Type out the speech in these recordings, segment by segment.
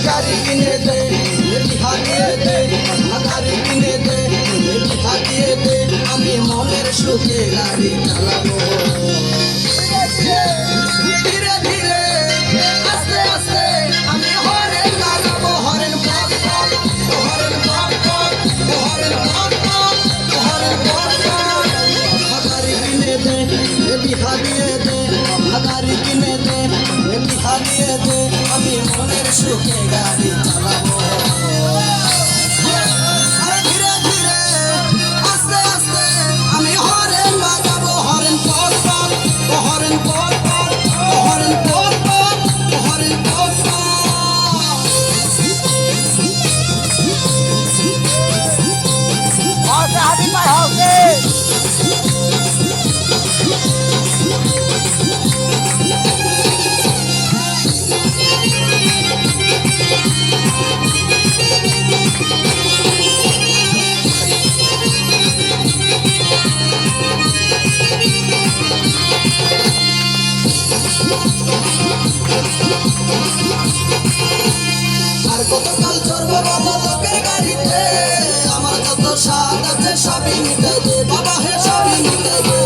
গাড়ি কিনে দে, বিহা দিয়ে দে, গাড়ি কিনে দে, বিহা দিয়ে দে, আমি মনের সুখে গাড়ি চালাবো। ধীরে ধীরে আস্তে আস্তে আমি হরেন বাজাবো, হরেন পক পক, হরেন পক পক, হরেন পক পক, হরেন পক পক। গাড়ি কিনে দে, বিহা দিয়ে দে, গাড়ি কিনে দে, বিহা দিয়ে দে, আমি মনের সুখে গাড়ি চালাবো। আরে ধীরে ধীরে আস্তে আস্তে আমি হরেন বাজাবো, হরেন পক পক, হরেন পক পক, হরেন পক পক, হরেন পক পক। হচ্ছে হাতি পায় হচ্ছে আর কতকাল চড়বো বলো লোকের গাড়িতে, আমার যত স্বাদ আছে সবই মিটাই দে বাবা, হে সবই মিটাই দে।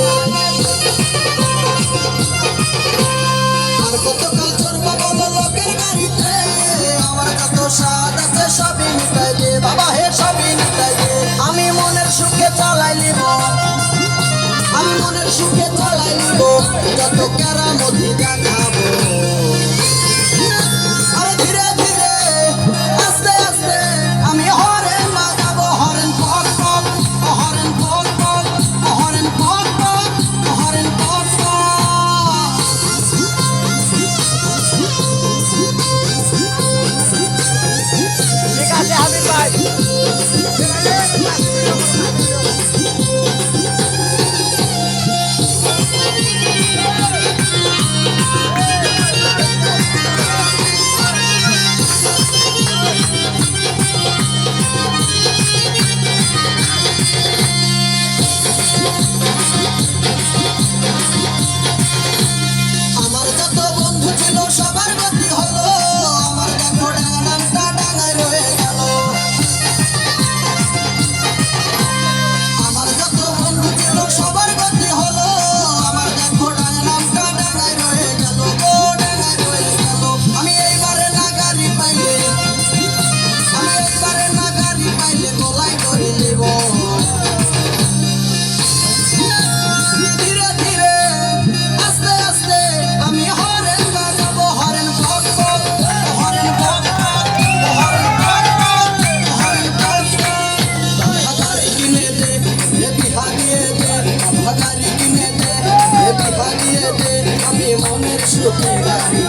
আর কতকাল চড়বো বলো লোকের গাড়িতে, আমার যত স্বাদ আছে সবই মিটাই দে বাবা, হে সবই মিটাই দে। আমি মনের সুখে চালাই নিব, আমি মনের সুখে চালাই নিব, যত কেরামতি দেখাবো। আরে ধীরে ধীরে আস্তে আস্তে আমি হরেন বাজাবো, হরেন পক পক, হরেন পক পক, হরেন পক পক, হরেন পক পক। ঠিক আছে হাতি পায় আমার যত বন্ধু ছিল সবার গতি হলো, আমার দেখো নামটা ডাঙায় রয়ে গেল। আমার যত বন্ধু ছিল সবার গতি হলো, আমার দেখো নামটা ডাঙায় রয়ে গেল, ও ডাঙায় রয়ে গেল। আমি এইবারে না গাড়ি পাইলে, আমি এইবারে না গাড়ি পাইলে গলায় ধরে নেব। ধীরে ধীরে আস্তে আস্তে আমি হরেন বাজাবো, হরেন পক পক, হরেন পক পক, হরেন পক পক, হরেন পক পক। গাড়ি কিনে দে, বিহা দিয়ে দে, গাড়ি কিনে দে, বিহা দিয়ে দে, আমি মনের সুখে গাড়ি